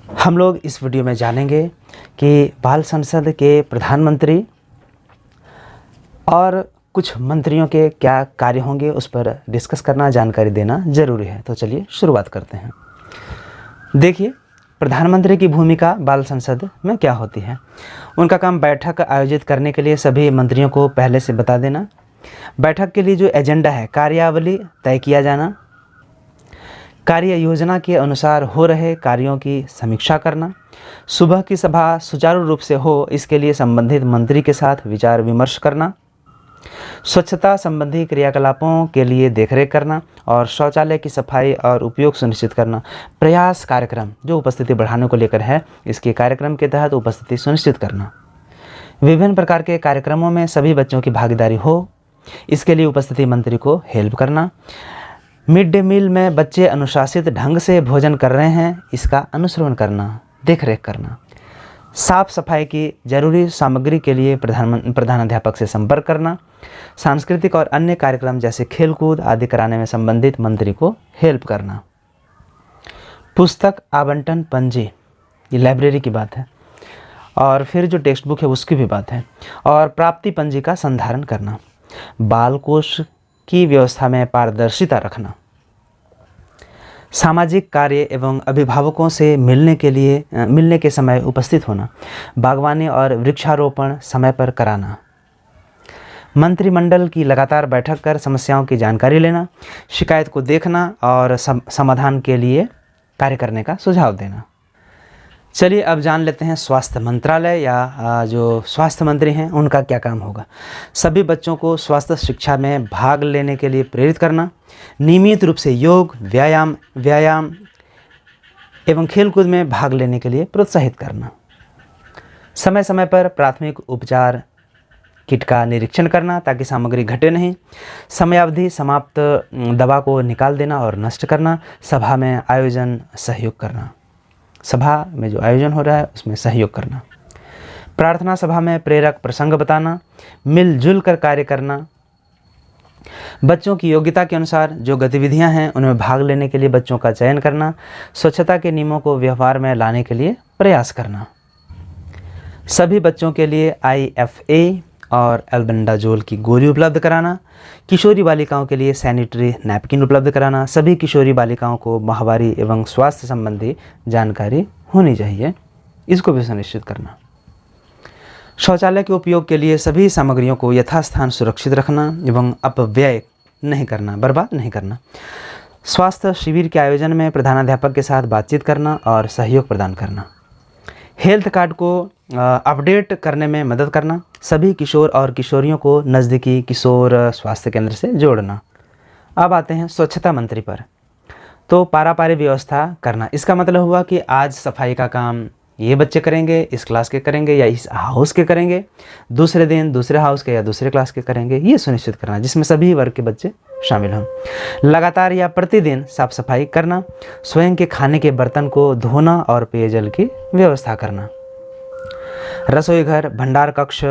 हम लोग इस वीडियो में जानेंगे कि बाल संसद के प्रधानमंत्री और कुछ मंत्रियों के क्या कार्य होंगे, उस पर डिस्कस करना, जानकारी देना ज़रूरी है। तो चलिए शुरुआत करते हैं। देखिए, प्रधानमंत्री की भूमिका बाल संसद में क्या होती है। उनका काम बैठक आयोजित करने के लिए सभी मंत्रियों को पहले से बता देना, बैठक के लिए जो एजेंडा है, कार्यावली तय किया जाना, कार्य योजना के अनुसार हो रहे कार्यों की समीक्षा करना, सुबह की सभा सुचारू रूप से हो इसके लिए संबंधित मंत्री के साथ विचार विमर्श करना, स्वच्छता संबंधी क्रियाकलापों के लिए देखरेख करना और शौचालय की सफाई और उपयोग सुनिश्चित करना। प्रयास कार्यक्रम जो उपस्थिति बढ़ाने को लेकर है, इसके कार्यक्रम के तहत उपस्थिति सुनिश्चित करना। विभिन्न प्रकार के कार्यक्रमों में सभी बच्चों की भागीदारी हो, इसके लिए उपस्थिति मंत्री को हेल्प करना। मिड डे मील में बच्चे अनुशासित ढंग से भोजन कर रहे हैं, इसका अनुश्रवण करना, देखरेख करना। साफ सफाई की जरूरी सामग्री के लिए प्रधानाध्यापक से संपर्क करना। सांस्कृतिक और अन्य कार्यक्रम जैसे खेलकूद आदि कराने में संबंधित मंत्री को हेल्प करना। पुस्तक आवंटन पंजी, ये लाइब्रेरी की बात है, और फिर जो टेक्स्ट बुक है उसकी भी बात है, और प्राप्ति पंजी का संधारण करना। बाल कोष की व्यवस्था में पारदर्शिता रखना। सामाजिक कार्य एवं अभिभावकों से मिलने के समय उपस्थित होना। बागवानी और वृक्षारोपण समय पर कराना। मंत्रिमंडल की लगातार बैठक कर समस्याओं की जानकारी लेना, शिकायत को देखना और समाधान के लिए कार्य करने का सुझाव देना। चलिए अब जान लेते हैं स्वास्थ्य मंत्रालय या जो स्वास्थ्य मंत्री हैं उनका क्या काम होगा। सभी बच्चों को स्वास्थ्य शिक्षा में भाग लेने के लिए प्रेरित करना, नियमित रूप से योग, व्यायाम एवं खेलकूद में भाग लेने के लिए प्रोत्साहित करना। समय समय पर प्राथमिक उपचार किट का निरीक्षण करना ताकि सामग्री घटे नहीं। समयावधि समाप्त दवा को निकाल देना और नष्ट करना। सभा में आयोजन सहयोग करना, सभा में जो आयोजन हो रहा है उसमें सहयोग करना। प्रार्थना सभा में प्रेरक प्रसंग बताना, मिलजुल कर कार्य करना। बच्चों की योग्यता के अनुसार जो गतिविधियां हैं उनमें भाग लेने के लिए बच्चों का चयन करना। स्वच्छता के नियमों को व्यवहार में लाने के लिए प्रयास करना। सभी बच्चों के लिए IFA और एल्बेंडाजोल की गोली उपलब्ध कराना। किशोरी बालिकाओं के लिए सैनिटरी नैपकिन उपलब्ध कराना। सभी किशोरी बालिकाओं को माहवारी एवं स्वास्थ्य संबंधी जानकारी होनी चाहिए, इसको भी सुनिश्चित करना। शौचालय के उपयोग के लिए सभी सामग्रियों को यथास्थान सुरक्षित रखना एवं अपव्यय नहीं करना, बर्बाद नहीं करना। स्वास्थ्य शिविर के आयोजन में प्रधानाध्यापक के साथ बातचीत करना और सहयोग प्रदान करना। हेल्थ कार्ड को अपडेट करने में मदद करना। सभी किशोर और किशोरियों को नज़दीकी किशोर स्वास्थ्य केंद्र से जोड़ना। अब आते हैं स्वच्छता मंत्री पर। तो पारापारी व्यवस्था करना, इसका मतलब हुआ कि आज सफाई का काम ये बच्चे करेंगे, इस क्लास के करेंगे या इस हाउस के करेंगे, दूसरे दिन दूसरे हाउस के या दूसरे क्लास के करेंगे, ये सुनिश्चित करना जिसमें सभी वर्ग के बच्चे शामिल हों। लगातार या प्रतिदिन साफ सफाई करना। स्वयं के खाने के बर्तन को धोना और पेयजल की व्यवस्था करना। रसोई घर, भंडार कक्ष,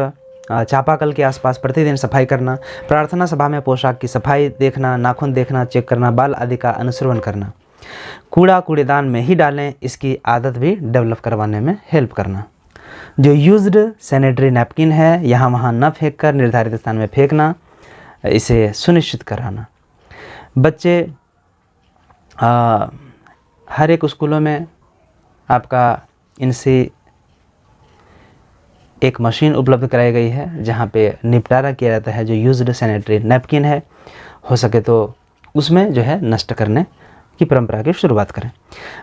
चापाकल के आसपास प्रतिदिन सफाई करना। प्रार्थना सभा में पोशाक की सफाई देखना, नाखून देखना, चेक करना, बाल आदि का अनुश्रवण करना। कूड़ा कूड़ेदान में ही डालें, इसकी आदत भी डेवलप करवाने में हेल्प करना। जो यूज्ड सैनिटरी नैपकिन है यहाँ वहाँ न फेंक कर निर्धारित स्थान में फेंकना, इसे सुनिश्चित कराना। बच्चे हर एक स्कूलों में आपका इनसे एक मशीन उपलब्ध कराई गई है जहाँ पे निपटारा किया जाता है। जो यूज्ड सैनिटरी नैपकिन है, हो सके तो उसमें जो है नष्ट करने की परंपरा की शुरुआत करें।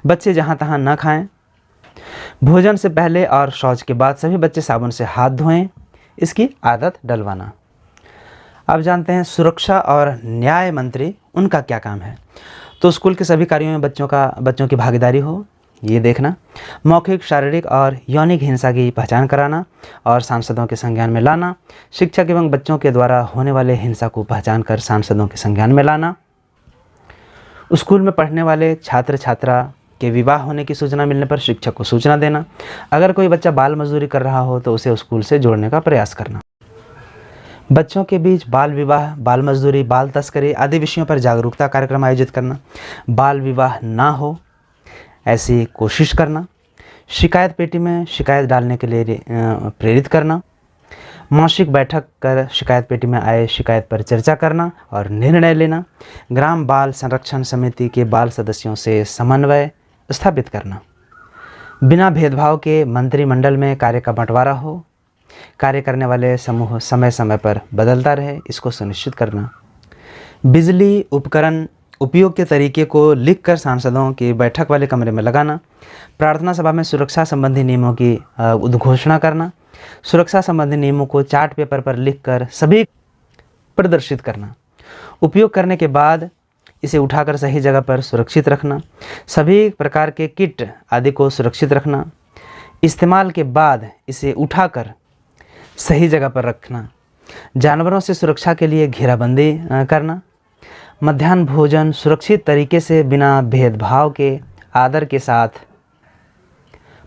बच्चे जहाँ तहाँ ना खाएं। भोजन से पहले और शौच के बाद सभी बच्चे साबुन से हाथ धोएं, इसकी आदत डलवाना। अब जानते हैं सुरक्षा और न्याय मंत्री, उनका क्या काम है। तो स्कूल के सभी कार्यों में बच्चों की भागीदारी हो, ये देखना। मौखिक, शारीरिक और यौनिक हिंसा की पहचान कराना और सांसदों के संज्ञान में लाना। शिक्षक एवं बच्चों के द्वारा होने वाले हिंसा को पहचान कर सांसदों के संज्ञान में लाना। स्कूल में पढ़ने वाले छात्र छात्रा के विवाह होने की सूचना मिलने पर शिक्षक को सूचना देना। अगर कोई बच्चा बाल मजदूरी कर रहा हो तो उसे स्कूल से जोड़ने का प्रयास करना। बच्चों के बीच बाल विवाह, बाल मजदूरी, बाल तस्करी आदि विषयों पर जागरूकता कार्यक्रम आयोजित करना। बाल विवाह ना हो ऐसी कोशिश करना। शिकायत पेटी में शिकायत डालने के लिए प्रेरित करना, मासिक बैठक कर शिकायत पेटी में आए शिकायत पर चर्चा करना और निर्णय लेना, ग्राम बाल संरक्षण समिति के बाल सदस्यों से समन्वय स्थापित करना, बिना भेदभाव के मंत्रिमंडल में कार्य का बंटवारा हो, कार्य करने वाले समूह समय समय पर बदलता रहे, इसको सुनिश्चित करना, बिजली उपकरण उपयोग के तरीके को लिखकर सांसदों की बैठक वाले कमरे में लगाना, प्रार्थना सभा में सुरक्षा संबंधी नियमों की उद्घोषणा करना, सुरक्षा संबंधी नियमों को चार्ट पेपर पर लिखकर सभी प्रदर्शित करना, उपयोग करने के बाद इसे उठाकर सही जगह पर सुरक्षित रखना, सभी प्रकार के किट आदि को सुरक्षित रखना, इस्तेमाल के बाद इसे उठाकर सही जगह पर रखना, जानवरों से सुरक्षा के लिए घेराबंदी करना, मध्याह्न भोजन सुरक्षित तरीके से बिना भेदभाव के आदर के साथ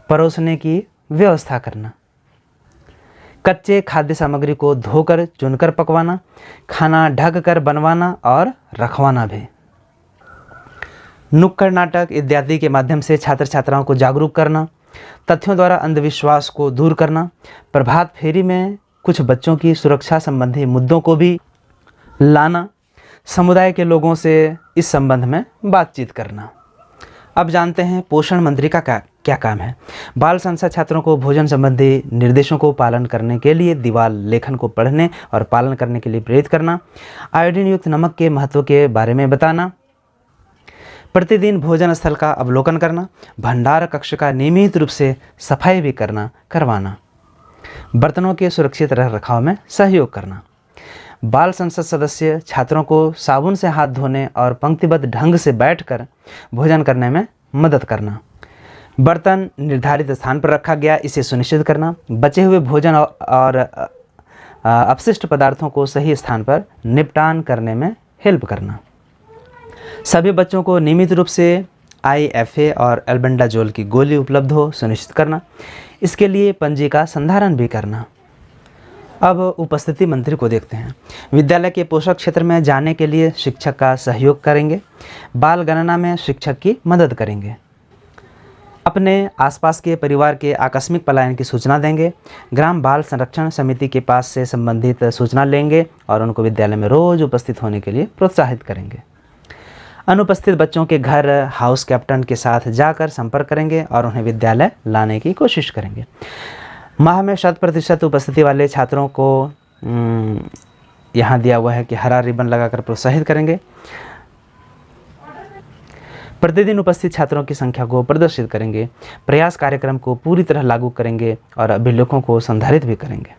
परोसने की व्यवस्था करना, कच्चे खाद्य सामग्री को धोकर चुनकर पकवाना, खाना ढक कर बनवाना और रखवाना भी, नुक्कड़ नाटक इत्यादि के माध्यम से छात्र छात्राओं को जागरूक करना, तथ्यों द्वारा अंधविश्वास को दूर करना, प्रभात फेरी में कुछ बच्चों की सुरक्षा संबंधी मुद्दों को भी लाना, समुदाय के लोगों से इस संबंध में बातचीत करना। अब जानते हैं पोषण मंत्री का क्या काम है। बाल संसद छात्रों को भोजन संबंधी निर्देशों को पालन करने के लिए दीवार लेखन को पढ़ने और पालन करने के लिए प्रेरित करना, आयोडीन युक्त नमक के महत्व के बारे में बताना, प्रतिदिन भोजन स्थल का अवलोकन करना, भंडार कक्ष का नियमित रूप से सफाई भी करवाना, बर्तनों के सुरक्षित रखरखाव में सहयोग करना, बाल संसद सदस्य छात्रों को साबुन से हाथ धोने और पंक्तिबद्ध ढंग से बैठकर भोजन करने में मदद करना, बर्तन निर्धारित स्थान पर रखा गया इसे सुनिश्चित करना, बचे हुए भोजन और अपशिष्ट पदार्थों को सही स्थान पर निपटान करने में हेल्प करना, सभी बच्चों को नियमित रूप से IFA और एल्बेंडाजोल की गोली उपलब्ध हो सुनिश्चित करना, इसके लिए पंजी का संधारण भी करना। अब उपस्थिति मंत्री को देखते हैं। विद्यालय के पोषक क्षेत्र में जाने के लिए शिक्षक का सहयोग करेंगे, बाल गणना में शिक्षक की मदद करेंगे, अपने आसपास के परिवार के आकस्मिक पलायन की सूचना देंगे, ग्राम बाल संरक्षण समिति के पास से संबंधित सूचना लेंगे और उनको विद्यालय में रोज उपस्थित होने के लिए प्रोत्साहित करेंगे, अनुपस्थित बच्चों के घर हाउस कैप्टन के साथ जाकर संपर्क करेंगे और उन्हें विद्यालय लाने की कोशिश करेंगे। माह में 100% उपस्थिति वाले छात्रों को यहाँ दिया हुआ है कि हरा रिबन लगाकर प्रोत्साहित करेंगे, प्रतिदिन उपस्थित छात्रों की संख्या को प्रदर्शित करेंगे, प्रयास कार्यक्रम को पूरी तरह लागू करेंगे और अभिलेखों को संधारित भी करेंगे,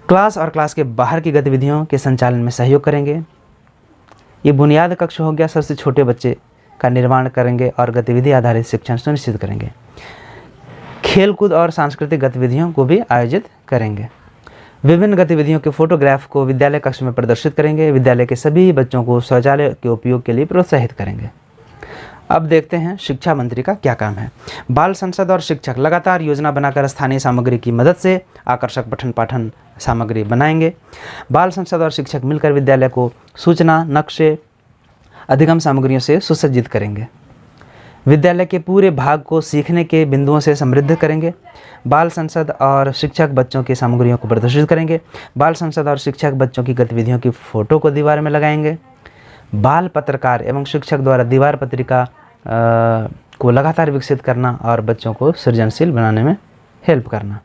क्लास और क्लास के बाहर की गतिविधियों के संचालन में सहयोग करेंगे। ये बुनियाद कक्ष हो गया, सबसे छोटे बच्चे का निर्माण करेंगे और गतिविधि आधारित शिक्षण सुनिश्चित करेंगे, खेलकूद और सांस्कृतिक गतिविधियों को भी आयोजित करेंगे, विभिन्न गतिविधियों के फोटोग्राफ को विद्यालय कक्ष में प्रदर्शित करेंगे, विद्यालय के सभी बच्चों को शौचालय के उपयोग के लिए प्रोत्साहित करेंगे। अब देखते हैं शिक्षा मंत्री का क्या काम है। बाल संसद और शिक्षक लगातार योजना बनाकर स्थानीय सामग्री की मदद से आकर्षक पठन पाठन सामग्री बनाएंगे। बाल संसद और शिक्षक मिलकर विद्यालय को सूचना, नक्शे, अधिगम सामग्रियों से सुसज्जित करेंगे, विद्यालय के पूरे भाग को सीखने के बिंदुओं से समृद्ध करेंगे। बाल संसद और शिक्षक बच्चों की सामग्रियों को प्रदर्शित करेंगे। बाल संसद और शिक्षक बच्चों की गतिविधियों की फ़ोटो को दीवार में लगाएंगे। बाल पत्रकार एवं शिक्षक द्वारा दीवार पत्रिका को लगातार विकसित करना और बच्चों को सृजनशील बनाने में हेल्प करना।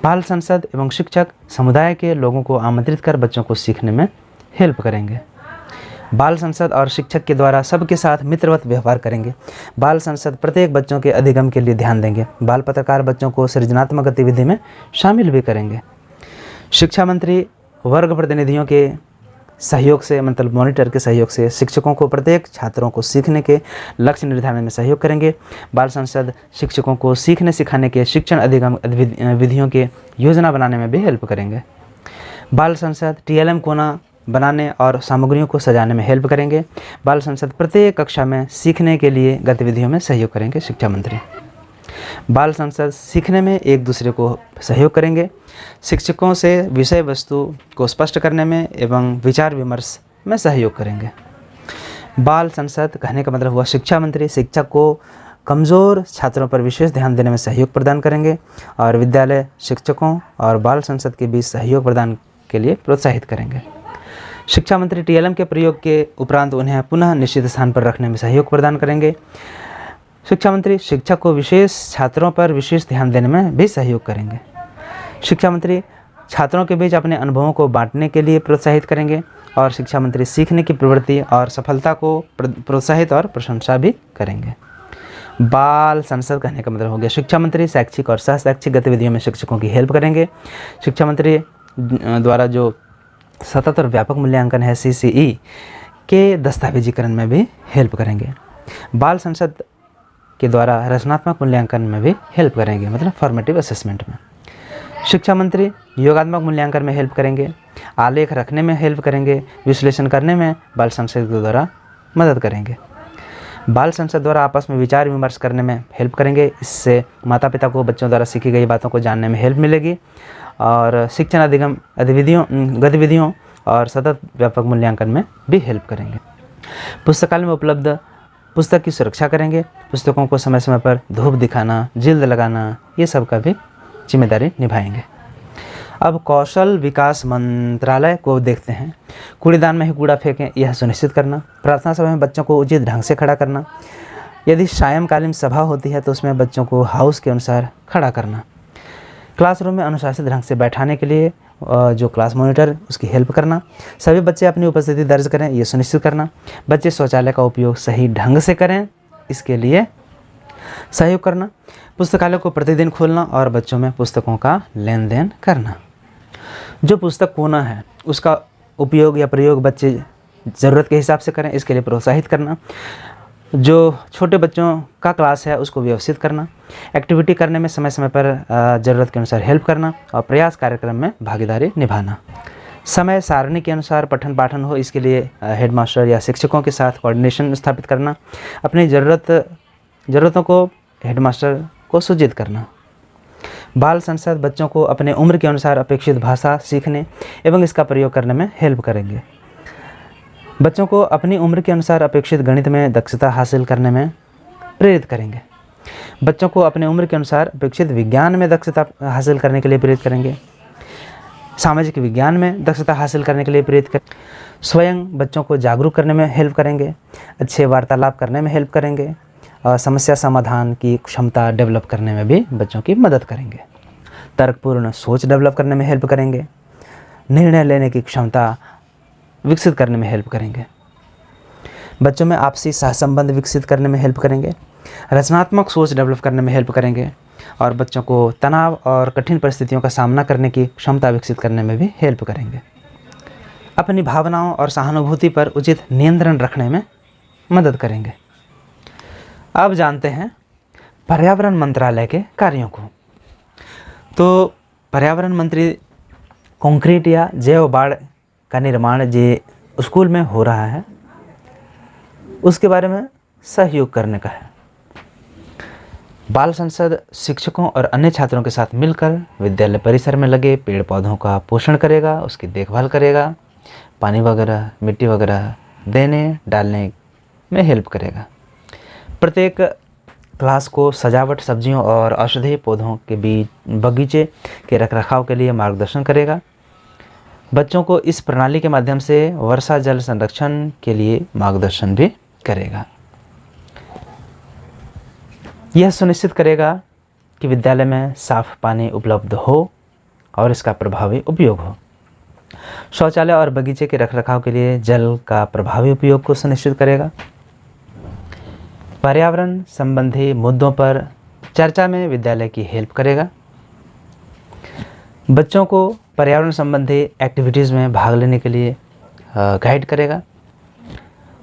बाल संसद एवं शिक्षक समुदाय के लोगों को आमंत्रित कर बच्चों को सीखने में हेल्प करेंगे। बाल संसद और शिक्षक के द्वारा सबके साथ मित्रवत व्यवहार करेंगे। बाल संसद प्रत्येक बच्चों के अधिगम के लिए ध्यान देंगे। बाल पत्रकार बच्चों को सृजनात्मक गतिविधि में शामिल भी करेंगे। शिक्षा मंत्री वर्ग प्रतिनिधियों के सहयोग से, मतलब मॉनिटर के सहयोग से, शिक्षकों को प्रत्येक छात्रों को सीखने के लक्ष्य निर्धारण में सहयोग करेंगे। बाल संसद शिक्षकों को सीखने सिखाने के शिक्षण अधिगम विधियों के योजना बनाने में भी हेल्प करेंगे। बाल संसद TLM कोना बनाने और सामग्रियों को सजाने में हेल्प करेंगे। बाल संसद प्रत्येक कक्षा में सीखने के लिए गतिविधियों में सहयोग करेंगे। शिक्षा मंत्री बाल संसद सीखने में एक दूसरे को सहयोग करेंगे। शिक्षकों से विषय वस्तु को स्पष्ट करने में एवं विचार विमर्श में सहयोग करेंगे। बाल संसद कहने का मतलब हुआ शिक्षा मंत्री शिक्षक को कमज़ोर छात्रों पर विशेष ध्यान देने में सहयोग प्रदान करेंगे और विद्यालय शिक्षकों और बाल संसद के बीच सहयोग प्रदान के लिए प्रोत्साहित करेंगे। शिक्षा मंत्री TLM के प्रयोग के उपरांत उन्हें पुनः निश्चित स्थान पर रखने में सहयोग प्रदान करेंगे। शिक्षा मंत्री शिक्षक को विशेष छात्रों पर विशेष ध्यान देने में भी सहयोग करेंगे। शिक्षा मंत्री छात्रों के बीच अपने अनुभवों को बांटने के लिए प्रोत्साहित करेंगे और शिक्षा मंत्री सीखने की प्रवृत्ति और सफलता को प्रोत्साहित और प्रशंसा भी करेंगे। बाल संसद कहने का मतलब हो गया शिक्षा मंत्री शैक्षिक और सह शैक्षिक गतिविधियों में शिक्षकों की हेल्प करेंगे। शिक्षा मंत्री द्वारा जो सतत और व्यापक मूल्यांकन है CCE के दस्तावेजीकरण में भी हेल्प करेंगे। बाल संसद के द्वारा रचनात्मक मूल्यांकन में भी हेल्प करेंगे, मतलब फॉर्मेटिव असेसमेंट में। शिक्षा मंत्री योगात्मक मूल्यांकन में हेल्प करेंगे, आलेख रखने में हेल्प करेंगे, विश्लेषण करने में बाल संसद के द्वारा मदद करेंगे। बाल संसद द्वारा आपस में विचार विमर्श करने में हेल्प करेंगे। इससे माता पिता को बच्चों द्वारा सीखी गई बातों को जानने में हेल्प मिलेगी और शिक्षण अधिगम गतिविधियों और सतत व्यापक मूल्यांकन में भी हेल्प करेंगे। पुस्तकालय में उपलब्ध पुस्तक की सुरक्षा करेंगे। पुस्तकों को समय समय पर धूप दिखाना, जिल्द लगाना, ये सब का भी जिम्मेदारी निभाएंगे। अब कौशल विकास मंत्रालय को देखते हैं। कूड़ेदान में ही कूड़ा फेंकें, यह सुनिश्चित करना। प्रार्थना सभा में बच्चों को उचित ढंग से खड़ा करना। यदि सायंकालीन सभा होती है तो उसमें बच्चों को हाउस के अनुसार खड़ा करना। क्लासरूम में अनुशासित ढंग से बैठाने के लिए जो क्लास मॉनिटर उसकी हेल्प करना। सभी बच्चे अपनी उपस्थिति दर्ज करें, ये सुनिश्चित करना। बच्चे शौचालय का उपयोग सही ढंग से करें, इसके लिए सहयोग करना। पुस्तकालय को प्रतिदिन खोलना और बच्चों में पुस्तकों का लेन देन करना। जो पुस्तक कोना है उसका उपयोग या प्रयोग बच्चे ज़रूरत के हिसाब से करें, इसके लिए प्रोत्साहित करना। जो छोटे बच्चों का क्लास है उसको व्यवस्थित करना। एक्टिविटी करने में समय समय पर ज़रूरत के अनुसार हेल्प करना और प्रयास कार्यक्रम में भागीदारी निभाना। समय सारणी के अनुसार पठन पाठन हो, इसके लिए हेडमास्टर या शिक्षकों के साथ कोऑर्डिनेशन स्थापित करना। अपनी ज़रूरतों को हेडमास्टर को सूचित करना। बाल संसद बच्चों को अपने उम्र के अनुसार अपेक्षित भाषा सीखने एवं इसका प्रयोग करने में हेल्प करेंगे। बच्चों को अपनी उम्र के अनुसार अपेक्षित गणित में दक्षता हासिल करने में प्रेरित करेंगे। बच्चों को अपने उम्र के अनुसार अपेक्षित विज्ञान में दक्षता हासिल करने के लिए प्रेरित करेंगे। सामाजिक विज्ञान में दक्षता हासिल करने के लिए प्रेरित करेंगे। स्वयं बच्चों को जागरूक करने में हेल्प करेंगे। अच्छे वार्तालाप करने में हेल्प करेंगे और समस्या समाधान की क्षमता डेवलप करने में भी बच्चों की मदद करेंगे। तर्कपूर्ण सोच डेवलप करने में हेल्प करेंगे। निर्णय लेने की क्षमता विकसित करने में हेल्प करेंगे। बच्चों में आपसी सहसंबंध विकसित करने में हेल्प करेंगे। रचनात्मक सोच डेवलप करने में हेल्प करेंगे और बच्चों को तनाव और कठिन परिस्थितियों का सामना करने की क्षमता विकसित करने में भी हेल्प करेंगे। अपनी भावनाओं और सहानुभूति पर उचित नियंत्रण रखने में मदद करेंगे। अब जानते हैं पर्यावरण मंत्रालय के कार्यों को। तो पर्यावरण मंत्री कंक्रीट या जैव बाड़ का निर्माण जो स्कूल में हो रहा है उसके बारे में सहयोग करने का है। बाल संसद शिक्षकों और अन्य छात्रों के साथ मिलकर विद्यालय परिसर में लगे पेड़ पौधों का पोषण करेगा, उसकी देखभाल करेगा, पानी वगैरह मिट्टी वगैरह देने डालने में हेल्प करेगा। प्रत्येक क्लास को सजावट, सब्जियों और औषधीय पौधों के बीच बगीचे के रखरखाव के लिए मार्गदर्शन करेगा। बच्चों को इस प्रणाली के माध्यम से वर्षा जल संरक्षण के लिए मार्गदर्शन भी करेगा। यह सुनिश्चित करेगा कि विद्यालय में साफ पानी उपलब्ध हो और इसका प्रभावी उपयोग हो। शौचालय और बगीचे के रखरखाव के लिए जल का प्रभावी उपयोग को सुनिश्चित करेगा। पर्यावरण संबंधी मुद्दों पर चर्चा में विद्यालय की हेल्प करेगा। बच्चों को पर्यावरण संबंधी एक्टिविटीज़ में भाग लेने के लिए गाइड करेगा।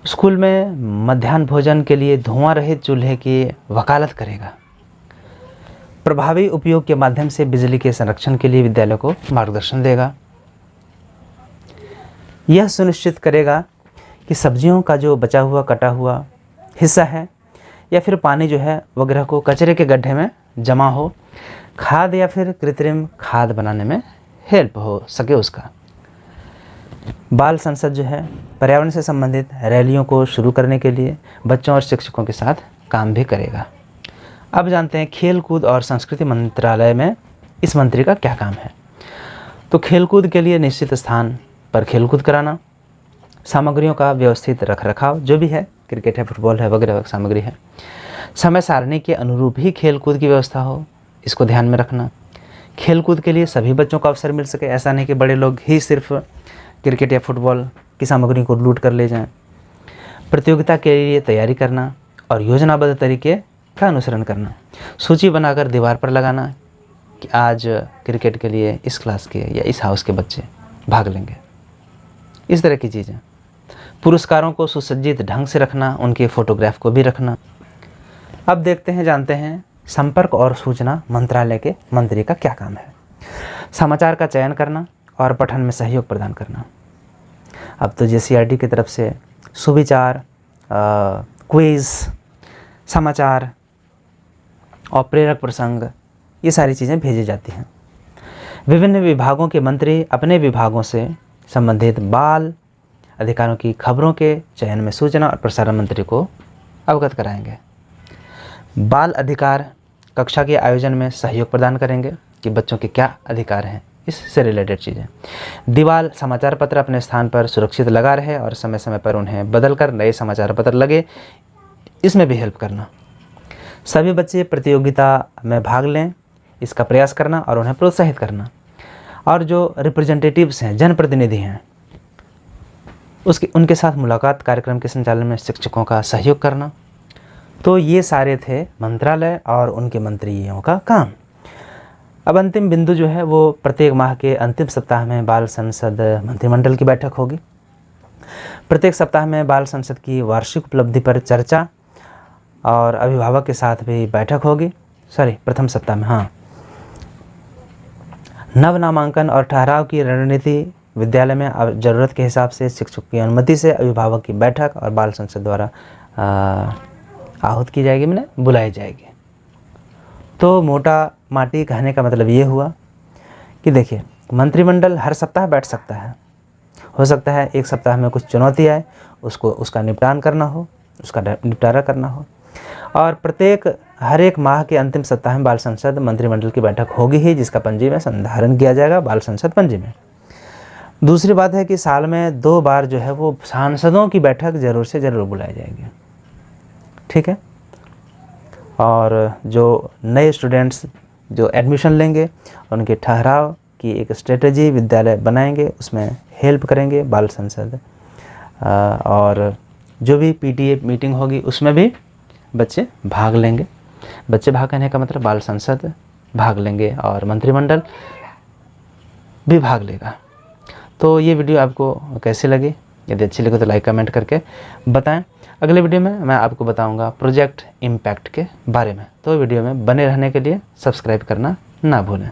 स्कूल में मध्याह्न भोजन के लिए धुआं रहित चूल्हे की वकालत करेगा। प्रभावी उपयोग के माध्यम से बिजली के संरक्षण के लिए विद्यालय को मार्गदर्शन देगा। यह सुनिश्चित करेगा कि सब्जियों का जो बचा हुआ कटा हुआ हिस्सा है या फिर पानी जो है वगैरह को कचरे के गड्ढे में जमा हो, खाद या फिर कृत्रिम खाद बनाने में हेल्प हो सके उसका। बाल संसद जो है पर्यावरण से संबंधित रैलियों को शुरू करने के लिए बच्चों और शिक्षकों के साथ काम भी करेगा। अब जानते हैं खेल कूद और संस्कृति मंत्रालय में इस मंत्री का क्या काम है। तो खेलकूद के लिए निश्चित स्थान पर खेलकूद कराना, सामग्रियों का व्यवस्थित रखरखाव, जो भी है क्रिकेट है, फुटबॉल है, वगैरह सामग्री है, समय सारणी के अनुरूप ही खेलकूद की व्यवस्था हो, इसको ध्यान में रखना। खेलकूद के लिए सभी बच्चों को अवसर मिल सके, ऐसा नहीं कि बड़े लोग ही सिर्फ क्रिकेट या फुटबॉल की सामग्री को लूट कर ले जाएं। प्रतियोगिता के लिए तैयारी करना और योजनाबद्ध तरीके का अनुसरण करना। सूची बनाकर दीवार पर लगाना कि आज क्रिकेट के लिए इस क्लास के या इस हाउस के बच्चे भाग लेंगे, इस तरह की चीज़ें। पुरस्कारों को सुसज्जित ढंग से रखना, उनके फोटोग्राफ को भी रखना। अब देखते हैं, जानते हैं संपर्क और सूचना मंत्रालय के मंत्री का क्या काम है। समाचार का चयन करना और पठन में सहयोग प्रदान करना। अब तो JCRT की तरफ से सुविचार, क्विज़, समाचार और प्रेरक प्रसंग, ये सारी चीज़ें भेजी जाती हैं। विभिन्न विभागों के मंत्री अपने विभागों से संबंधित बाल अधिकारों की खबरों के चयन में सूचना और प्रसारण मंत्री को अवगत कराएंगे। बाल अधिकार कक्षा के आयोजन में सहयोग प्रदान करेंगे कि बच्चों के क्या अधिकार हैं, इससे रिलेटेड चीज़ें। दीवार समाचार पत्र अपने स्थान पर सुरक्षित लगा रहे और समय समय पर उन्हें बदलकर नए समाचार पत्र लगे, इसमें भी हेल्प करना। सभी बच्चे प्रतियोगिता में भाग लें, इसका प्रयास करना और उन्हें प्रोत्साहित करना। और जो रिप्रेजेंटेटिव्स हैं, जनप्रतिनिधि हैं, उनके साथ मुलाकात, कार्यक्रम के संचालन में शिक्षकों का सहयोग करना। तो ये सारे थे मंत्रालय और उनके मंत्रियों का काम। अब अंतिम बिंदु जो है वो प्रत्येक माह के अंतिम सप्ताह में बाल संसद मंत्रिमंडल की बैठक होगी। प्रत्येक सप्ताह में बाल संसद की वार्षिक उपलब्धि पर चर्चा और अभिभावक के साथ भी बैठक होगी। प्रथम सप्ताह में, हाँ। नव नामांकन और ठहराव की रणनीति, विद्यालय में ज़रूरत के हिसाब से शिक्षक की अनुमति से अभिभावक की बैठक और बाल संसद द्वारा आहूत की जाएगी, मैंने बुलाई जाएगी। तो मोटा माटी कहने का मतलब ये हुआ कि देखिए, मंत्रिमंडल हर सप्ताह बैठ सकता है। हो सकता है एक सप्ताह में कुछ चुनौती आए, उसका निपटान करना हो, उसका निपटारा करना हो। और हर एक माह के अंतिम सप्ताह में बाल संसद मंत्रिमंडल की बैठक होगी ही, जिसका पंजी में संधारण किया जाएगा बाल संसद पंजी में। दूसरी बात है कि साल में 2 बार जो है वो सांसदों की बैठक ज़रूर से ज़रूर बुलाई जाएगी, ठीक है। और जो नए स्टूडेंट्स जो एडमिशन लेंगे, उनके ठहराव की एक स्ट्रेटजी विद्यालय बनाएंगे, उसमें हेल्प करेंगे बाल संसद। और जो भी PTA मीटिंग होगी उसमें भी बच्चे भाग लेंगे। बच्चे भाग लेने का मतलब बाल संसद भाग लेंगे और मंत्रिमंडल भी भाग लेगा। तो ये वीडियो आपको कैसी लगी? यदि अच्छी लगे तो लाइक कमेंट करके बताएं। अगले वीडियो में मैं आपको बताऊंगा प्रोजेक्ट इम्पैक्ट के बारे में। तो वीडियो में बने रहने के लिए सब्सक्राइब करना ना भूलें।